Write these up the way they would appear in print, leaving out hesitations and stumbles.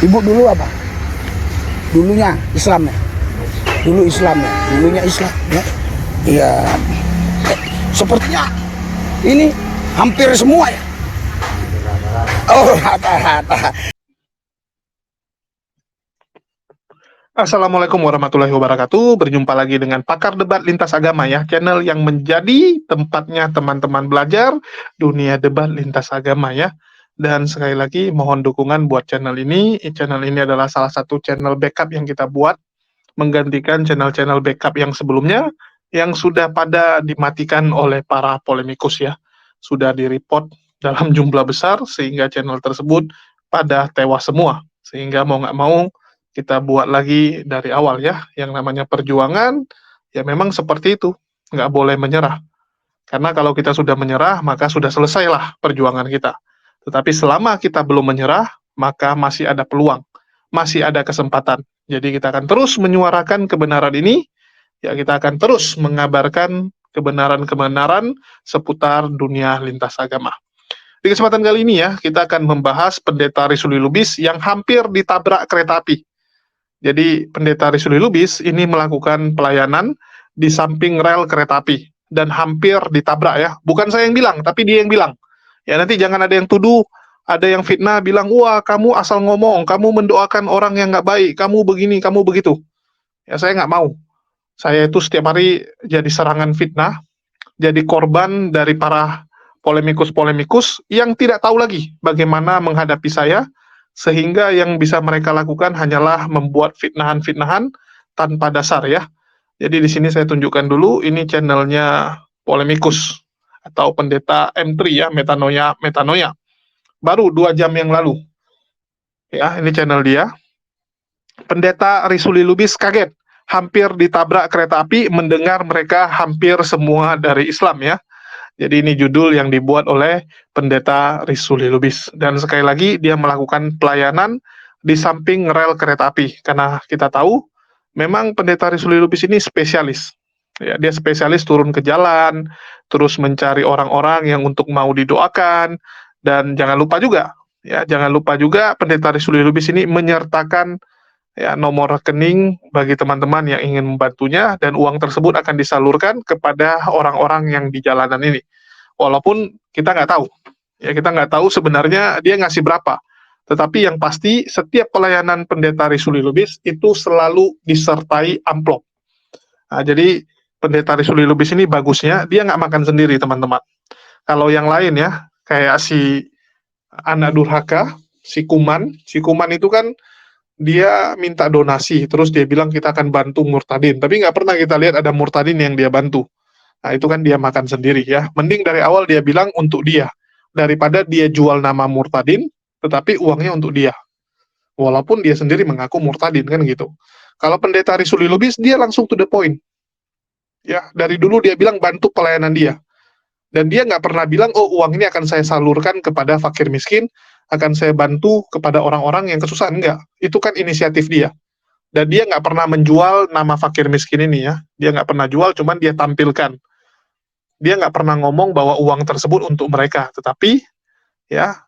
Ibu dulu apa? Dulunya Islam ya? Dulu Islam ya? Dulunya Islam ya? Iya. Sepertinya ini hampir semua ya? Oh, rata-rata. Assalamualaikum warahmatullahi wabarakatuh. Berjumpa lagi dengan Pakar Debat Lintas Agama ya, channel yang menjadi tempatnya teman-teman belajar dunia debat lintas agama ya. Dan sekali lagi mohon dukungan buat channel ini. Channel ini adalah salah satu channel backup yang kita buat menggantikan channel-channel backup yang sebelumnya yang sudah pada dimatikan oleh para polemikus ya. Sudah di-report dalam jumlah besar sehingga channel tersebut pada tewas semua. Sehingga mau nggak mau kita buat lagi dari awal ya, yang namanya perjuangan, ya memang seperti itu, nggak boleh menyerah. Karena kalau kita sudah menyerah, maka sudah selesailah perjuangan kita. Tetapi selama kita belum menyerah, maka masih ada peluang, masih ada kesempatan. Jadi kita akan terus menyuarakan kebenaran ini, ya kita akan terus mengabarkan kebenaran-kebenaran seputar dunia lintas agama. Di kesempatan kali ini ya, kita akan membahas Pendeta Risuli Lubis yang hampir ditabrak kereta api. Jadi Pendeta Risuli Lubis ini melakukan pelayanan di samping rel kereta api dan hampir ditabrak ya. Bukan saya yang bilang, tapi dia yang bilang. Ya nanti jangan ada yang tuduh, ada yang fitnah bilang, wah kamu asal ngomong, kamu mendoakan orang yang nggak baik, kamu begini, kamu begitu. Ya saya nggak mau. Saya itu setiap hari jadi serangan fitnah, jadi korban dari para polemikus-polemikus yang tidak tahu lagi bagaimana menghadapi saya, sehingga yang bisa mereka lakukan hanyalah membuat fitnahan-fitnahan tanpa dasar ya. Jadi di sini saya tunjukkan dulu, ini channelnya polemikus atau Pendeta M3 ya, metanoia. Baru 2 jam yang lalu. Ya, ini channel dia. Pendeta Risuli Lubis kaget, hampir ditabrak kereta api mendengar mereka hampir semua dari Islam ya. Jadi ini judul yang dibuat oleh Pendeta Risuli Lubis. Dan sekali lagi dia melakukan pelayanan di samping rel kereta api. Karena kita tahu memang Pendeta Risuli Lubis ini spesialis. Ya, dia spesialis turun ke jalan, terus mencari orang-orang yang untuk mau didoakan. Dan jangan lupa juga Pendeta Risuli Lubis ini menyertakan ya nomor rekening bagi teman-teman yang ingin membantunya, dan uang tersebut akan disalurkan kepada orang-orang yang di jalanan ini. Walaupun kita nggak tahu, ya kita nggak tahu sebenarnya dia ngasih berapa. Tetapi yang pasti setiap pelayanan Pendeta Risuli Lubis itu selalu disertai amplop. Nah, jadi Pendeta Risuli Lubis ini bagusnya dia nggak makan sendiri teman-teman. Kalau yang lain ya kayak si anak durhaka, si Kuman itu kan dia minta donasi, terus dia bilang kita akan bantu murtadin, tapi nggak pernah kita lihat ada murtadin yang dia bantu. Nah itu kan dia makan sendiri ya, mending dari awal dia bilang untuk dia, daripada dia jual nama murtadin, tetapi uangnya untuk dia, walaupun dia sendiri mengaku murtadin kan gitu. Kalau Pendeta Risuli Lubis, dia langsung to the point, ya dari dulu dia bilang bantu pelayanan dia, dan dia nggak pernah bilang, oh uang ini akan saya salurkan kepada fakir miskin, akan saya bantu kepada orang-orang yang kesusahan. Enggak, itu kan inisiatif dia. Dan dia nggak pernah menjual nama fakir miskin ini ya. Dia nggak pernah jual, cuman dia tampilkan. Dia nggak pernah ngomong bahwa uang tersebut untuk mereka. Tetapi ya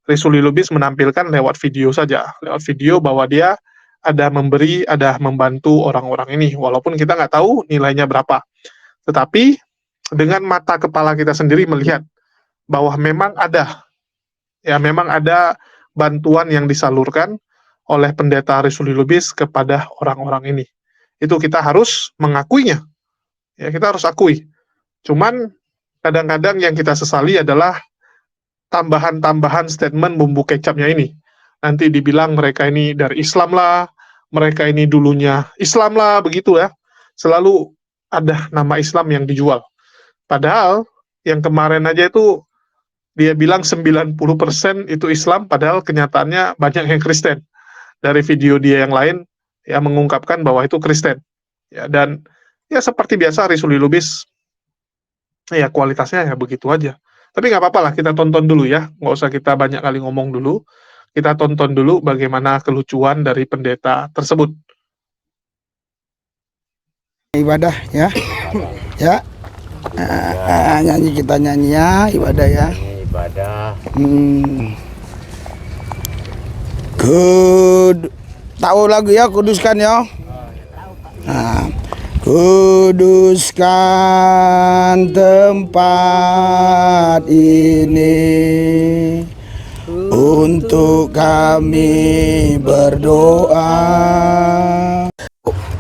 Risuli Lubis menampilkan lewat video saja. Lewat video bahwa dia ada memberi, ada membantu orang-orang ini. Walaupun kita nggak tahu nilainya berapa. Tetapi dengan mata kepala kita sendiri melihat bahwa memang ada bantuan yang disalurkan oleh Pendeta Risuli Lubis kepada orang-orang ini. Itu kita harus mengakuinya. Ya, kita harus akui. Cuman kadang-kadang yang kita sesali adalah tambahan-tambahan statement bumbu kecapnya ini. Nanti dibilang mereka ini dari Islam lah, mereka ini dulunya Islam lah, begitu ya. Selalu ada nama Islam yang dijual. Padahal yang kemarin aja itu dia bilang 90% itu Islam, padahal kenyataannya banyak yang Kristen. Dari video dia yang lain, ya mengungkapkan bahwa itu Kristen. Ya, dan ya seperti biasa Risuli Lubis, ya kualitasnya ya begitu aja. Tapi nggak apa-apa lah, kita tonton dulu ya. Nggak usah kita banyak kali ngomong dulu. Kita tonton dulu bagaimana kelucuan dari pendeta tersebut. Ibadah ya. Ya. Nyanyi kita nyanyi ya, ibadah ya. Ibadah. Tahu lagu ya, kuduskan ya. Nah, kuduskan tempat ini untuk kami berdoa.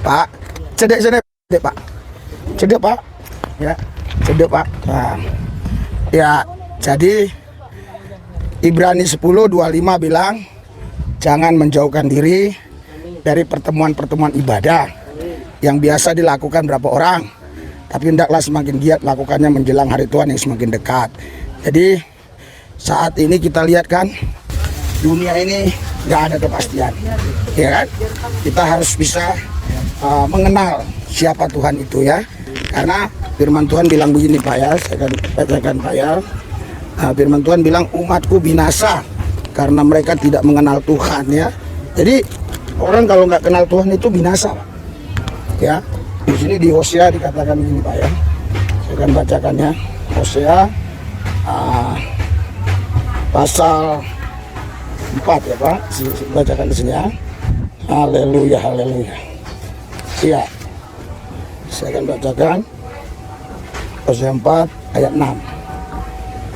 Pak, cedek Pak, cedek Pak, ya, cedek Pak. Nah, ya, jadi Ibrani 10:25 bilang, jangan menjauhkan diri dari pertemuan-pertemuan ibadah yang biasa dilakukan berapa orang, tapi hendaklah semakin giat lakukannya menjelang hari Tuhan yang semakin dekat. Jadi saat ini kita lihat kan, dunia ini nggak ada kepastian, ya kan? Kita harus bisa mengenal siapa Tuhan itu ya, karena firman Tuhan bilang begini Pak ya, saya akan bacakan Pak ya. Firman Tuhan bilang umatku binasa karena mereka tidak mengenal Tuhan ya. Jadi orang kalau nggak kenal Tuhan itu binasa ya. Di sini di Hosea dikatakan begini Pak ya, saya akan bacakannya. Hosea pasal 4 ya Pak, saya bacakan di sini ya. Haleluya, haleluya. Iya, saya akan bacakan Hosea 4 ayat 6.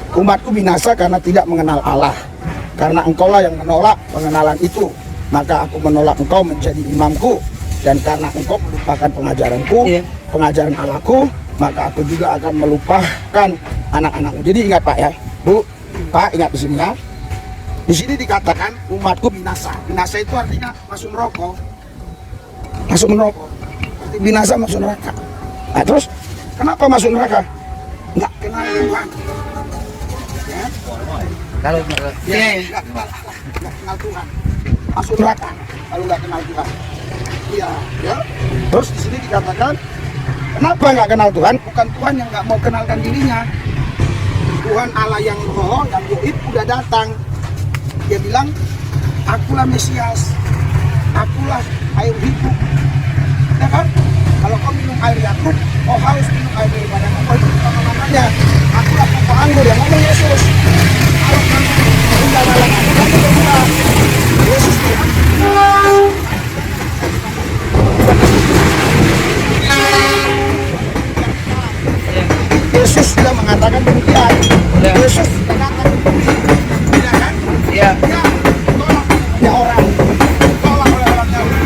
Umatku binasa karena tidak mengenal Allah. Karena engkaulah yang menolak pengenalan itu, maka aku menolak engkau menjadi imamku. Dan karena engkau melupakan pengajaranku, pengajaran Allahku, maka aku juga akan melupakan anak-anakmu. Jadi ingat Pak ya, Bu, Pak ingat di sini ya. Di sini dikatakan umatku binasa. Binasa itu artinya masuk neraka. Masuk neraka. Binasa masuk neraka. Nah, terus kenapa masuk neraka? Nggak kenal Tuhan. Ya. Kalau Nggak kenal Tuhan. Masuk neraka kalau nggak kenal Tuhan. Iya, ya. Terus di sini dikatakan kenapa nggak kenal Tuhan? Bukan Tuhan yang nggak mau kenalkan dirinya. Tuhan Allah yang roh, yang gaib udah datang. Dia bilang, akulah Mesias, akulah air hidup. Ya kan? Kalau kau minum air Yakub, kau haus minum air daripada kau itu namanya. Akulah pokok anggur yang ngomong Yesus. Kalau kamu tinggal dalam aku, kamu berbuah. Yesus Tuhan. Yesus sudah mengatakan demikian. Yesus sudah datang. Tidak kan? ya, Ya, tolak ya orang. Tolak oleh orang Yahudi.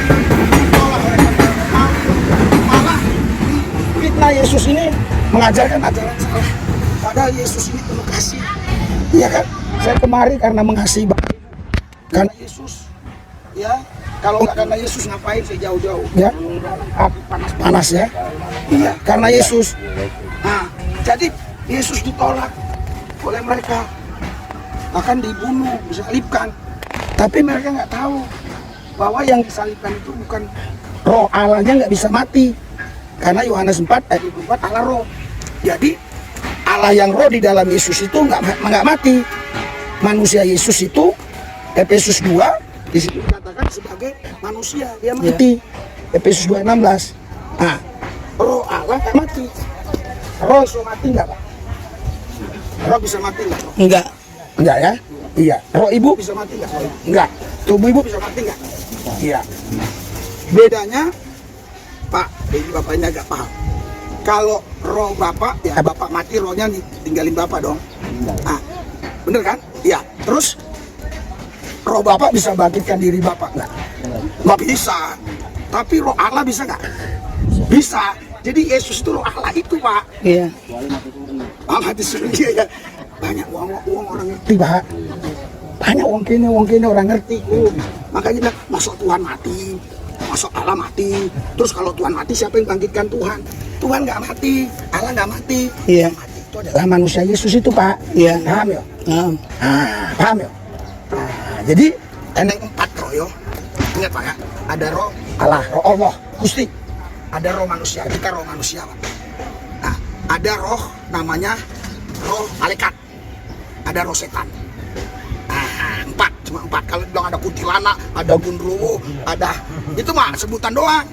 Tolak oleh orang Romawi. Malah fitnah Yesus ini mengajarkan ajaran salah. Padahal Yesus ini penuh kasih. Iya kan? Saya kemari karena mengasihi Bapak. Karena Yesus, ya. Kalau nggak karena Yesus ngapain saya jauh-jauh? Ya, api panas-panas ya. Iya, karena Yesus. Nah, jadi Yesus ditolak oleh mereka, akan dibunuh, disalibkan. Tapi mereka nggak tahu bahwa yang disalibkan itu bukan roh Allahnya, nggak bisa mati. Karena Yohanes 4 ayat 24 Allah roh. Jadi Allah yang roh di dalam Yesus itu nggak mati. Manusia Yesus itu Efesus 2 di situ dikatakan sebagai manusia dia mati. Efesus 2:16. Nah, roh Allah nggak mati. Roh bisa mati nggak Pak? Roh bisa mati nggak? enggak. Enggak ya? Iya. Roh ibu bisa mati nggak? Enggak. Tubuh ibu bisa mati nggak? Iya. Bedanya, Pak, ini bapaknya agak paham. Kalau roh bapak, ya bapak mati, rohnya tinggalin bapak dong. Ah, bener kan? Iya. Terus roh bapak bisa bangkitkan diri bapak nggak? Nggak bisa. Tapi roh Allah bisa nggak? Bisa. Jadi Yesus itu roh Allah itu Pak. Iya. Mati surga ya. Banyak uang orang ngerti Pak. Banyak uang kini orang ngerti. Makanya bilang, masuk Tuhan mati, masuk Allah mati. Terus kalau Tuhan mati siapa yang bangkitkan Tuhan? Tuhan nggak mati, Allah nggak mati. Iya. Yang mati itu adalah manusia Yesus itu Pak. Iya. Paham ya? Paham ya? Nah, jadi eneng 4 roh yo. Ingat Pak ya, ada roh Allah, roh Allah, Gusti. Ada roh manusia, kita roh manusia Pak. Nah, ada roh namanya roh malaikat. Ada roh setan. Nah, 4, cuma 4. Kalau bilang ada kuntilanak, ada gundruwo, ada itu mah sebutan doang.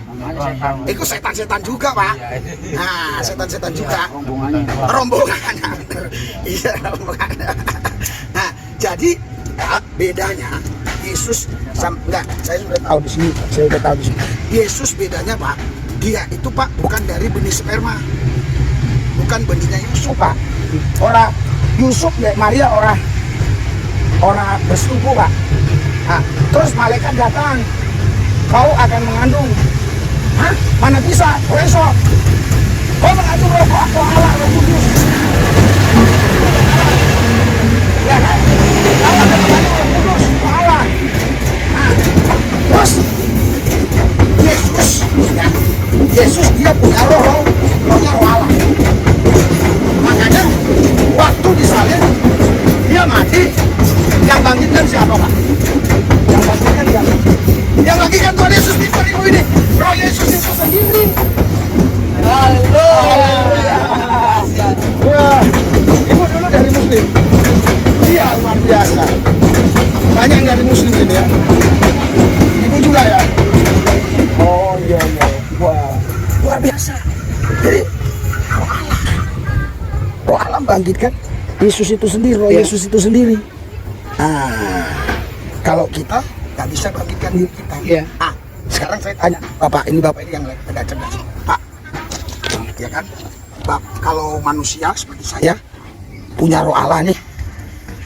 Itu setan-setan juga Pak. Nah, setan-setan juga. Rombongannya. Iya, rombongannya. Nah, jadi bedanya Yesus enggak, saya sudah tahu di sini. Yesus bedanya Pak, dia itu Pak bukan dari benih sperma, bukan benihnya Yusuf Pak. Orang Yusuf ya Maria orang bersetubuh Pak. Nah, terus malaikat datang, kau akan mengandung. Hah? Mana bisa? Besok kau mengandung roh Allah, roh kudus. Ya kan? Kau akan mengandung roh kudus, roh Allah. Nah, terus Yesus dia punya rohnya roh Allah. Makanya waktu disalib dia mati, yang bangkitkan siapa Pak? Yang bangkitkan siapa? Yang bangkitkan Tuhan Yesus di ibu ini, roh Yesus itu sendiri. Haleluya. Wah, ibu dulu dari Muslim. Iya, luar biasa. Banyak yang dari Muslim ini ya. Ibu juga ya. Oh iya. Wah, luar biasa. Jadi roh Allah bangkitkan Yesus itu sendiri, roh Yesus itu sendiri. Kalau kita nggak bisa bangkitkan diri kita. Iya. Sekarang saya tanya, Bapak ini yang agak cerdas. Pak, ya kan? Kalau manusia seperti saya punya roh Allah nih,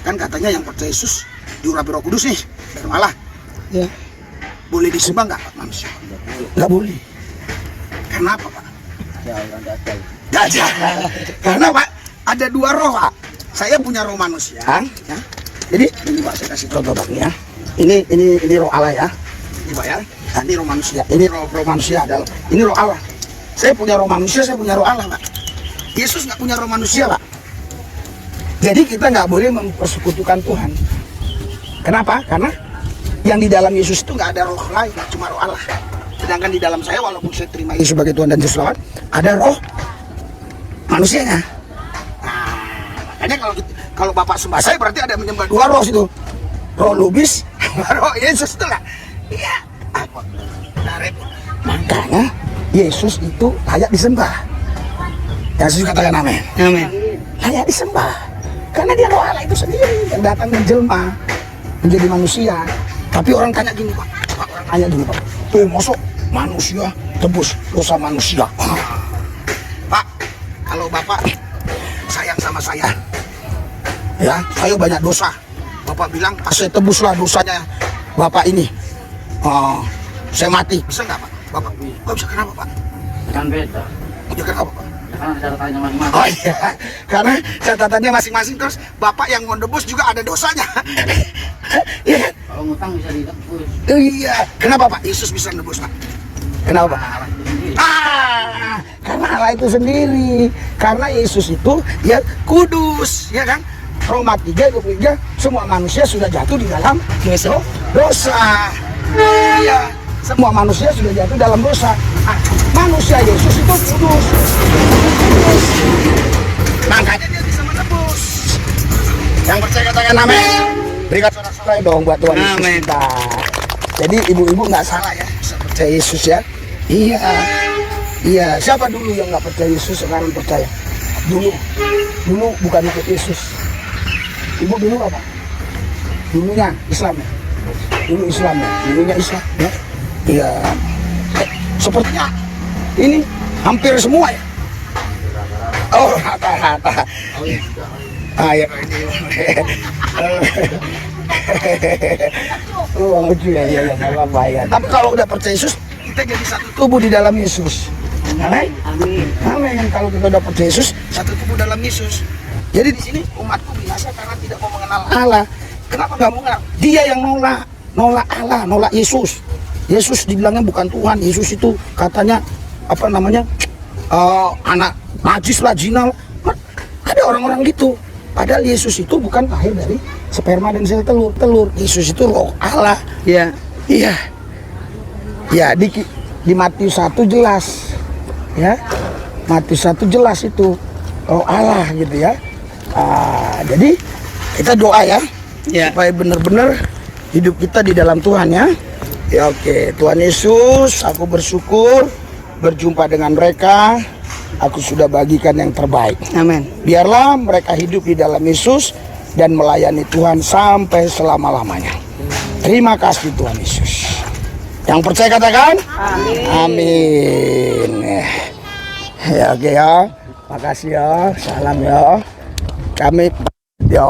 kan katanya yang percaya Yesus diurapi Roh Kudus nih dari Allah. Iya. Boleh disembah nggak Pak manusia? Nggak boleh. Kenapa Pak? Dajjal. Karena Pak ada dua roh Pak. Saya punya roh manusia. Ya. Jadi ini Pak saya kasih contoh Pak ya. Ini roh Allah ya. Ini Pak ya. Nah, ini roh manusia. Ini roh manusia adalah. Ini roh Allah. Saya punya roh manusia, saya punya roh Allah Pak. Yesus nggak punya roh manusia Pak. Jadi kita nggak boleh mempersekutukan Tuhan. Kenapa? Karena yang di dalam Yesus itu nggak ada roh lain, cuma roh Allah. Sedangkan di dalam saya, walaupun saya terima Yesus sebagai Tuhan dan Juru Selamat, ada roh manusianya. Nah, makanya kalau Bapak sembah saya berarti ada menyembah dua roh itu, roh Lubis, roh Yesus itu lah. Iya. Makanya Yesus itu layak disembah. Yesus katakan amin. Amin. Layak disembah. Karena dia roh Allah itu sendiri yang datang menjelma menjadi manusia. Tapi orang tanya gini Pak, orang tanya gini Pak, masuk manusia tebus dosa manusia. Pak, kalau Bapak sayang sama saya, ya saya banyak dosa, Bapak bilang saya tebuslah dosanya Bapak ini, saya mati, bisa nggak Pak? Bapak, nggak bisa, kenapa Pak? Kan beda. Ya kenapa Pak? Karena catatannya masing-masing. Oh iya, karena catatannya masing-masing, terus Bapak yang mau nebus juga ada dosanya. Iya. Kalau ngutang bisa ditebus. Iya, kenapa Pak? Yesus bisa nebus Pak? Kenapa Pak? Karena Allah itu sendiri. Karena Yesus itu ya kudus, ya kan? Roma 3:23, semua manusia sudah jatuh di dalam dosa. Iya, semua manusia sudah jatuh dalam dosa. Manusia Yesus itu kudus. Makanya dia bisa menebus. Yang percaya katakan amin. Berikan sorak-sorai dong buat Tuhan Yesus kita. Jadi ibu-ibu nggak salah ya, bisa percaya Yesus ya. Iya. Iya. Siapa dulu yang nggak percaya Yesus sekarang percaya? Dulu bukan ikut Yesus. Ibu dulu apa? Dulunya Islam ya. Dulu Islam ya. Dulunya Islam ya. Iya. Sepertinya ini hampir semua ya. Oh, rata-rata. Ayo ini. Oh, lucu ya, nggak apa-apa ya. Tapi kalau udah percaya Yesus, kita jadi satu tubuh di dalam Yesus. Amin. Amin. Kalau kita udah percaya Yesus, satu tubuh dalam Yesus. Jadi di sini umatku binasa karena tidak mau mengenal Allah. Kenapa nggak mau mengenal? Dia yang nolak Allah, nolak Yesus. Yesus dibilangnya bukan Tuhan. Yesus itu katanya apa namanya? Anak najis lah, zina. Ada orang-orang gitu. Padahal Yesus itu bukan lahir dari sperma dan sel telur. Yesus itu roh Allah. Iya. Iya. Ya di Matius 1 jelas. Ya. Matius 1 jelas itu roh Allah gitu ya. Jadi kita doa ya. Ya. Supaya benar-benar hidup kita di dalam Tuhan ya. Ya oke, Tuhan Yesus, aku bersyukur berjumpa dengan mereka. Aku sudah bagikan yang terbaik. Amin. Biarlah mereka hidup di dalam Yesus dan melayani Tuhan sampai selama-lamanya. Terima kasih Tuhan Yesus. Yang percaya katakan amin. Amin. Ya oke ya. Makasih ya. Salam ya. Kami ya.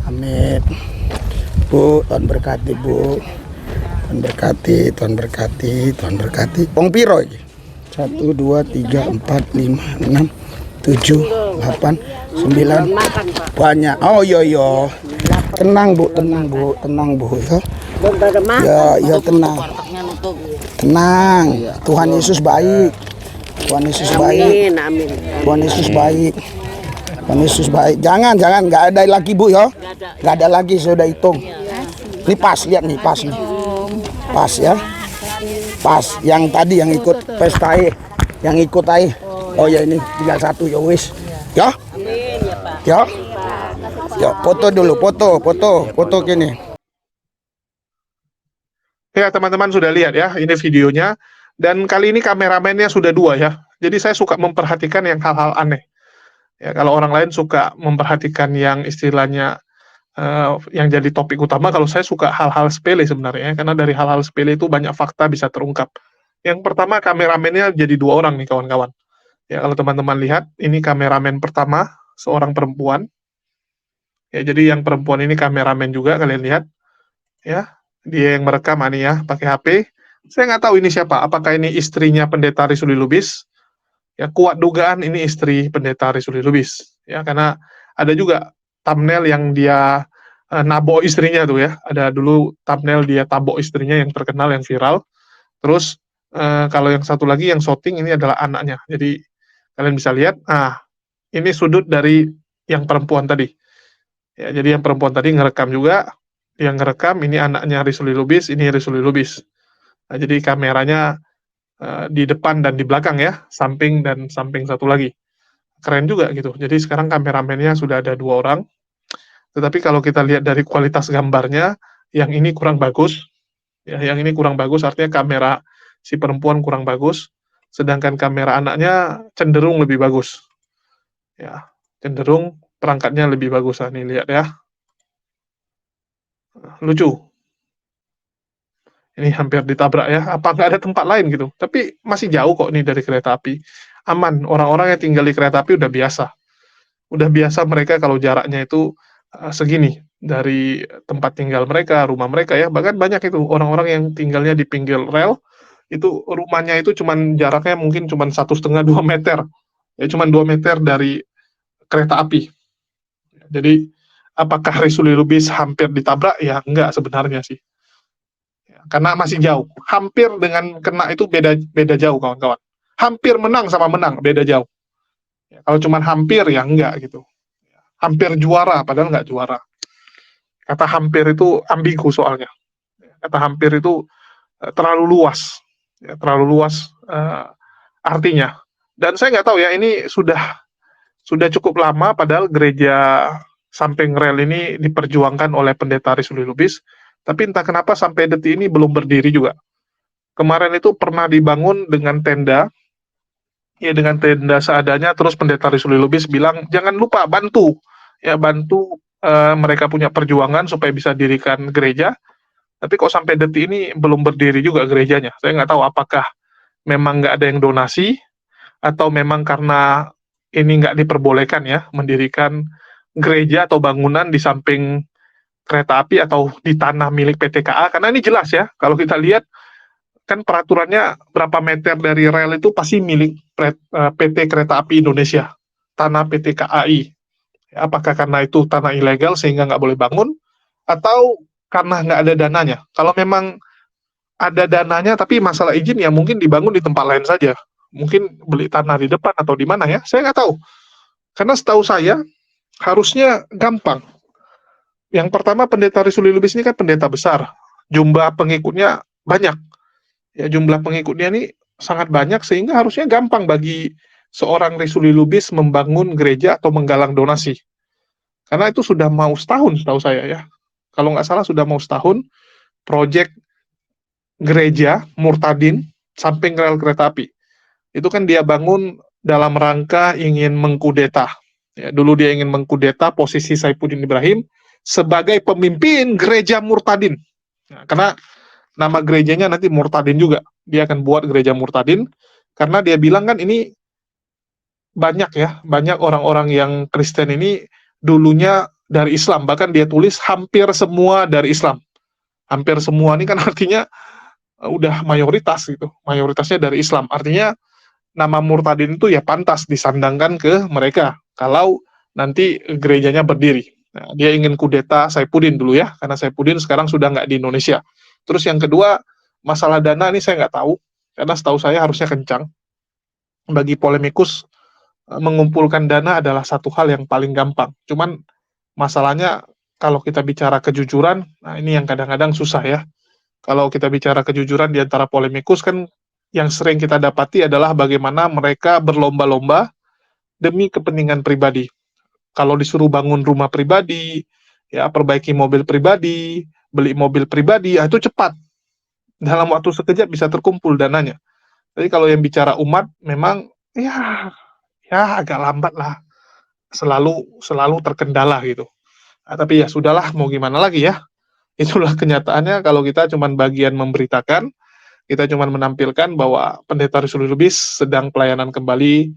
Amin. Bu, Tuhan berkati Bu. Tuhan berkati, Tuhan berkati, Tuhan berkati. Wong piro iki? 1 2 3 4 5 6 7 8 9 banyak. Oh iya. Tenang Bu, tenang Bu, tenang Bu ya. Ya tenang. Wartegnya nutup. Tenang. Tuhan Yesus baik. Tuhan Yesus baik. Amin. Tuhan Yesus baik. Tuhan Yesus baik. Jangan, nggak ada lagi Bu ya. Nggak ada lagi, saya udah hitung. Ini pas, lihat nih, pas nih. Pas ya. Pas. Yang tadi yang ikut pesta yang ikut Oh ya ini tinggal satu ya wis. Ya. Ya. Ya, foto dulu, foto gini. Ya, teman-teman sudah lihat ya, ini videonya. Dan kali ini kameramennya sudah 2 ya. Jadi saya suka memperhatikan yang hal-hal aneh. Ya, kalau orang lain suka memperhatikan yang istilahnya yang jadi topik utama, kalau saya suka hal-hal sepele sebenarnya, karena dari hal-hal sepele itu banyak fakta bisa terungkap. Yang pertama, kameramennya jadi 2 orang nih kawan-kawan. Ya, kalau teman-teman lihat, ini kameramen pertama, seorang perempuan. Ya, jadi yang perempuan ini kameramen juga, kalian lihat. Ya, dia yang merekam ini ya, pakai HP. Saya nggak tahu ini siapa, apakah ini istrinya Pendeta Risuli Lubis? Ya, kuat dugaan ini istri Pendeta Risuli Lubis. Ya, karena ada juga thumbnail yang dia nabok istrinya tuh ya. Ada dulu thumbnail dia tabok istrinya yang terkenal, yang viral. Terus kalau yang satu lagi yang shooting ini adalah anaknya. Jadi kalian bisa lihat, ini sudut dari yang perempuan tadi. Ya, jadi yang perempuan tadi ngerekam juga, yang ngerekam ini anaknya Risuli Lubis, ini Risuli Lubis. Nah, jadi kameranya di depan dan di belakang ya, samping dan samping satu lagi. Keren juga gitu. Jadi sekarang kameramennya sudah ada 2 orang. Tetapi kalau kita lihat dari kualitas gambarnya, yang ini kurang bagus. Ya, yang ini kurang bagus artinya kamera si perempuan kurang bagus, sedangkan kamera anaknya cenderung lebih bagus. Ya, cenderung perangkatnya lebih bagus. Nih lihat ya. Lucu. Ini hampir ditabrak ya. Apa nggak ada tempat lain gitu? Tapi masih jauh kok nih dari kereta api. Aman. Orang-orang yang tinggal di kereta api udah biasa. Udah biasa mereka kalau jaraknya itu segini dari tempat tinggal mereka, rumah mereka ya. Bahkan banyak itu orang-orang yang tinggalnya di pinggir rel, itu rumahnya itu cuman jaraknya mungkin cuman 1,5-2 meter. Ya cuman 2 meter dari kereta api. Jadi apakah Risuli Lubis hampir ditabrak? Ya enggak sebenarnya sih. Ya, karena masih jauh. Hampir dengan kena itu beda jauh kawan-kawan. Hampir menang sama menang beda jauh. Ya, kalau cuman hampir ya enggak gitu. Hampir juara padahal enggak juara. Kata hampir itu ambigu soalnya. Kata hampir itu terlalu luas. Ya, terlalu luas artinya. Dan saya nggak tahu ya, ini sudah cukup lama padahal gereja samping rel ini diperjuangkan oleh Pendeta Risuli Lubis, tapi entah kenapa sampai detik ini belum berdiri juga. Kemarin itu pernah dibangun dengan tenda, ya dengan tenda seadanya, terus Pendeta Risuli Lubis bilang, jangan lupa bantu mereka punya perjuangan supaya bisa dirikan gereja, tapi kok sampai detik ini belum berdiri juga gerejanya. Saya nggak tahu apakah memang nggak ada yang donasi, atau memang karena ini nggak diperbolehkan ya, mendirikan gereja atau bangunan di samping kereta api atau di tanah milik PT KA, karena ini jelas ya, kalau kita lihat, kan peraturannya berapa meter dari rel itu pasti milik PT Kereta Api Indonesia, tanah PT KAI. Apakah karena itu tanah ilegal sehingga nggak boleh bangun, atau karena nggak ada dananya? Kalau memang ada dananya tapi masalah izin ya mungkin dibangun di tempat lain saja. Mungkin beli tanah di depan atau di mana ya, saya nggak tahu. Karena setahu saya harusnya gampang. Yang pertama, Pendeta Risuli Lubis ini kan pendeta besar, jumlah pengikutnya banyak. Ya, jumlah pengikutnya ini sangat banyak sehingga harusnya gampang bagi seorang Risuli Lubis membangun gereja atau menggalang donasi. Karena itu sudah mau setahun setahu saya ya. Kalau nggak salah sudah mau setahun proyek gereja Murtadin samping rel kereta api. Itu kan dia bangun dalam rangka ingin mengkudeta. Ya, dulu dia ingin mengkudeta posisi Saifuddin Ibrahim sebagai pemimpin gereja Murtadin. Nah, karena nama gerejanya nanti Murtadin juga. Dia akan buat gereja Murtadin karena dia bilang kan ini banyak orang-orang yang Kristen ini dulunya dari Islam. Bahkan dia tulis hampir semua dari Islam. Hampir semua ini kan artinya udah mayoritas gitu. Mayoritasnya dari Islam. Artinya nama Murtadin itu ya pantas disandangkan ke mereka kalau nanti gerejanya berdiri. Nah, dia ingin kudeta Saifuddin dulu ya, karena Saifuddin sekarang sudah nggak di Indonesia. Terus yang kedua, masalah dana ini saya nggak tahu, karena setahu saya harusnya kencang. Bagi polemikus, mengumpulkan dana adalah satu hal yang paling gampang. Cuman masalahnya kalau kita bicara kejujuran, nah ini yang kadang-kadang susah ya. Kalau kita bicara kejujuran di antara polemikus kan yang sering kita dapati adalah bagaimana mereka berlomba-lomba demi kepentingan pribadi. Kalau disuruh bangun rumah pribadi, ya perbaiki mobil pribadi, beli mobil pribadi, itu cepat. Dalam waktu sekejap bisa terkumpul dananya. Jadi kalau yang bicara umat memang ya agak lambat lah. Selalu terkendala gitu. Nah, tapi ya sudahlah, mau gimana lagi ya. Itulah kenyataannya kalau kita cuma bagian memberitakan, kita cuma menampilkan bahwa Pendeta Rusuli Lubis sedang pelayanan kembali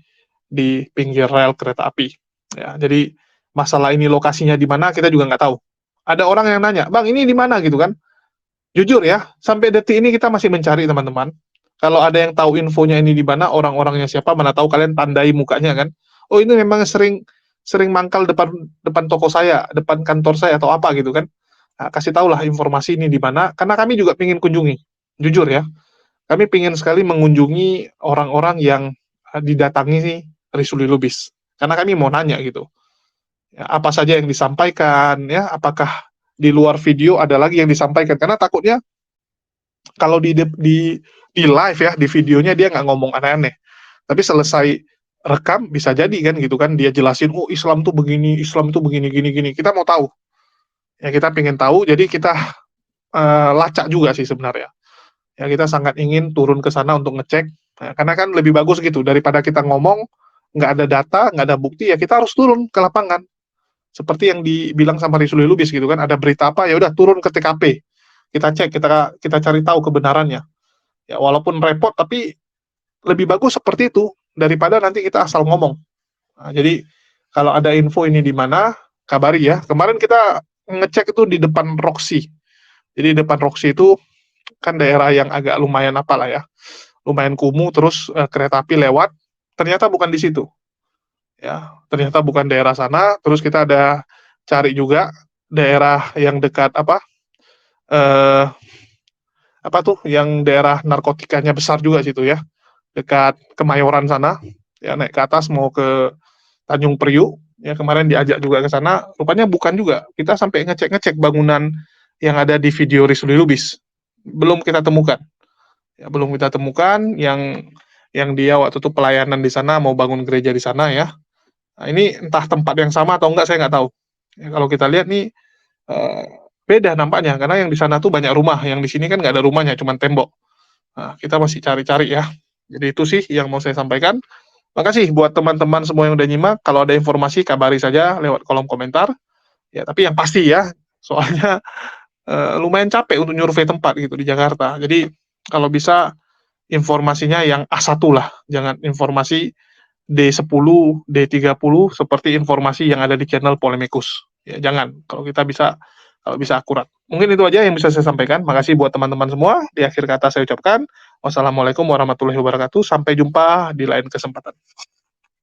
di pinggir rel kereta api. Ya, jadi masalah ini lokasinya di mana kita juga nggak tahu. Ada orang yang nanya, Bang ini di mana gitu kan? Jujur ya, sampai detik ini kita masih mencari teman-teman. Kalau ada yang tahu infonya ini di mana, orang-orangnya siapa, mana tahu kalian tandai mukanya kan? Oh ini memang sering mangkal depan toko saya, depan kantor saya atau apa gitu kan? Nah, kasih tahulah informasi ini di mana, karena kami juga ingin kunjungi. Jujur ya, kami ingin sekali mengunjungi orang-orang yang didatangi nih Rusuli Lubis. Karena kami mau nanya gitu, ya, apa saja yang disampaikan, ya, apakah di luar video ada lagi yang disampaikan? Karena takutnya kalau di live ya, di videonya dia nggak ngomong aneh-aneh, tapi selesai rekam bisa jadi kan gitu kan, dia jelasin, oh Islam tuh begini, Islam tuh begini, gini. Kita mau tahu, ya kita pengen tahu, jadi kita lacak juga sih sebenarnya. Ya kita sangat ingin turun ke sana untuk ngecek, nah, karena kan lebih bagus gitu daripada kita ngomong nggak ada data, nggak ada bukti, ya kita harus turun ke lapangan. Seperti yang dibilang sama Rusuli Lubis gitu kan, ada berita apa, ya udah turun ke TKP, kita cek, kita cari tahu kebenarannya. Ya walaupun repot, tapi lebih bagus seperti itu daripada nanti kita asal ngomong. Nah, jadi kalau ada info ini di mana, kabari ya. Kemarin kita ngecek itu di depan Roxy. Jadi depan Roxy itu kan daerah yang agak lumayan apalah ya, lumayan kumuh, terus kereta api lewat, ternyata bukan di situ. Ya, ternyata bukan daerah sana. Terus kita ada cari juga daerah yang dekat yang daerah narkotikanya besar juga situ ya, dekat Kemayoran sana. Ya naik ke atas mau ke Tanjung Priuk. Ya kemarin diajak juga ke sana. Rupanya bukan juga. Kita sampai ngecek bangunan yang ada di video Rusuli Lubis. Belum kita temukan. Ya, belum kita temukan yang dia waktu itu pelayanan di sana, mau bangun gereja di sana ya. Nah, ini entah tempat yang sama atau enggak, saya nggak tahu. Ya, kalau kita lihat nih beda nampaknya, karena yang di sana tuh banyak rumah, yang di sini kan nggak ada rumahnya, cuma tembok. Nah, kita masih cari-cari ya. Jadi itu sih yang mau saya sampaikan. Makasih buat teman-teman semua yang udah nyimak. Kalau ada informasi kabari saja lewat kolom komentar. Ya, tapi yang pasti ya, soalnya lumayan capek untuk nyurvei tempat gitu di Jakarta. Jadi kalau bisa informasinya yang A1 lah, jangan informasi D10, D30 seperti informasi yang ada di channel Polemikus. Ya jangan, kalau bisa akurat. Mungkin itu aja yang bisa saya sampaikan. Makasih buat teman-teman semua. Di akhir kata saya ucapkan wassalamualaikum warahmatullahi wabarakatuh. Sampai jumpa di lain kesempatan.